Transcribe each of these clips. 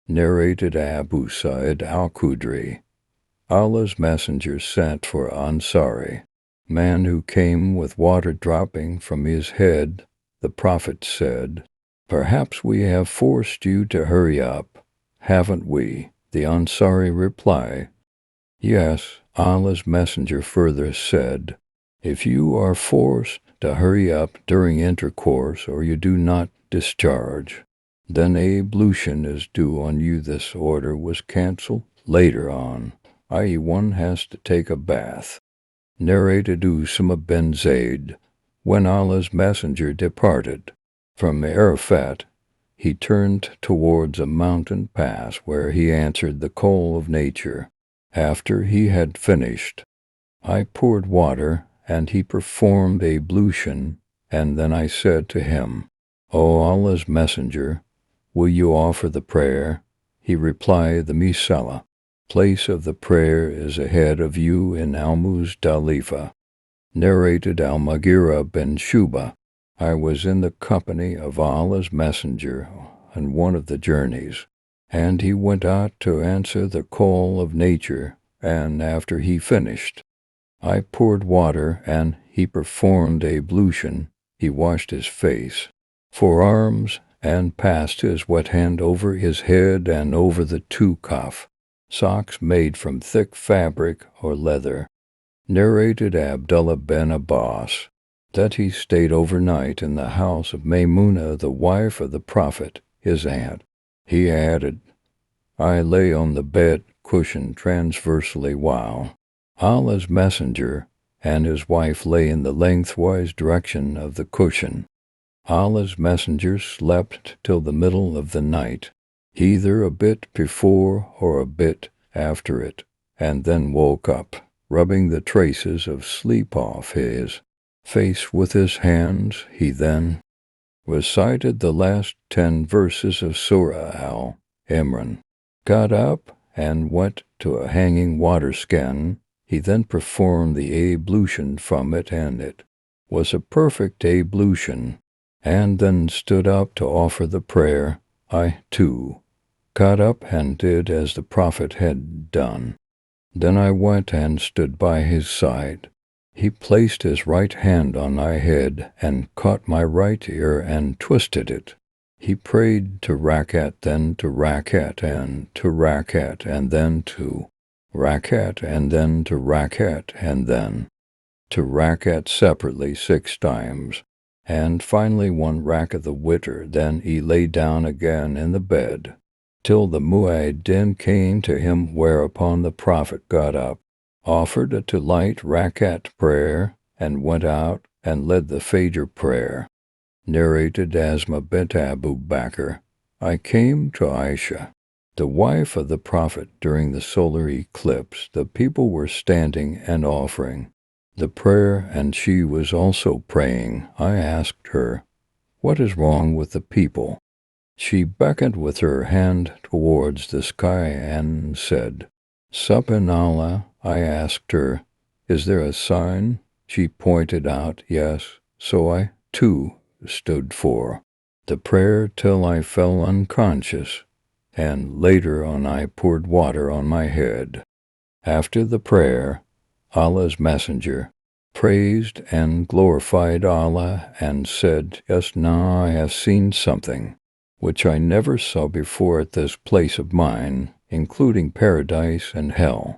Narrated Abu Sa'id al-Khudri. Allah's Messenger sent for Ansari, man who came with water dropping from his head. The Prophet said, "Perhaps we have forced you to hurry up, haven't we?" The Ansari reply, "Yes." Allah's Messenger further said, "If you are forced to hurry up during intercourse or you do not discharge, then ablution is due on you." This order was cancelled later on, i.e. one has to take a bath. Narrated Usama bin Zayd, when Allah's Messenger departed from Arafat, he turned towards a mountain pass where he answered the call of nature. After he had finished, I poured water, and he performed ablution, and then I said to him, "O Allah's Messenger, will you offer the prayer?" He replied, "The Misala place of the prayer is ahead of you in Al-Muzdalifah." Narrated Al-Mughira bin Shuba, I was in the company of Allah's Messenger on one of the journeys, and he went out to answer the call of nature, and after he finished, I poured water, and he performed ablution. He washed his face, forearms, and passed his wet hand over his head and over the two kaf, socks made from thick fabric or leather. Narrated Abdullah bin Abbas, that he stayed overnight in the house of Maymuna, the wife of the Prophet, his aunt. He added, I lay on the bed cushioned transversely while Allah's Messenger and his wife lay in the lengthwise direction of the cushion. Allah's Messenger slept till the middle of the night, either a bit before or a bit after it, and then woke up, rubbing the traces of sleep off his face with his hands. He then recited the last 10 verses of Surah Al-Imran, got up and went to a hanging water skin. He then performed the ablution from it, and it was a perfect ablution, and then stood up to offer the prayer. I, too, got up and did as the Prophet had done. Then I went and stood by his side. He placed his right hand on my head and caught my right ear and twisted it. He prayed to Rakat, then to Rakat, and to Rakat, and then to Rakat, and then to Rakat, and then to Rakat separately 6 times, and finally 1 rakat the witr. Then he lay down again in the bed, till the muezzin came to him, whereupon the Prophet got up, offered a to light rakat prayer, and went out and led the Fajr prayer. Narrated Asma bint Abu Bakr, I came to Aisha, the wife of the Prophet, during the solar eclipse. The people were standing and offering the prayer, and she was also praying. I asked her, what is wrong with the people? She beckoned with her hand towards the sky and said, Subhanallah. I asked her, is there a sign? She pointed out, yes. So I, too, stood for the prayer till I fell unconscious, and later on I poured water on my head. After the prayer, Allah's Messenger praised and glorified Allah and said, yes, now I have seen something which I never saw before at this place of mine, including paradise and hell.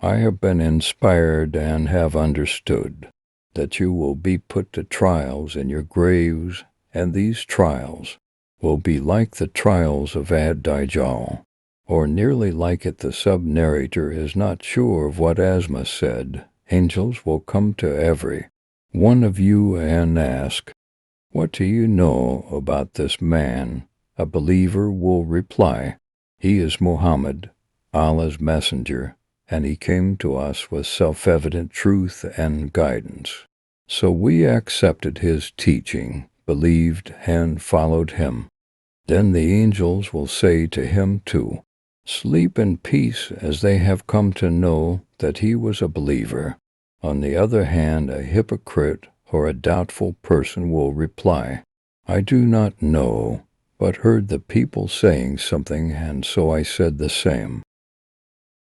I have been inspired and have understood that you will be put to trials in your graves, and these trials will be like the trials of Ad-Dajjal, or nearly like it. The sub-narrator is not sure of what Asma said. Angels will come to every one of you and ask, what do you know about this man? A believer will reply, he is Muhammad, Allah's Messenger, and he came to us with self-evident truth and guidance. So we accepted his teaching, believed, and followed him. Then the angels will say to him too, sleep in peace, as they have come to know that he was a believer. On the other hand, a hypocrite or a doubtful person will reply, I do not know. but heard the people saying something, and so I said the same.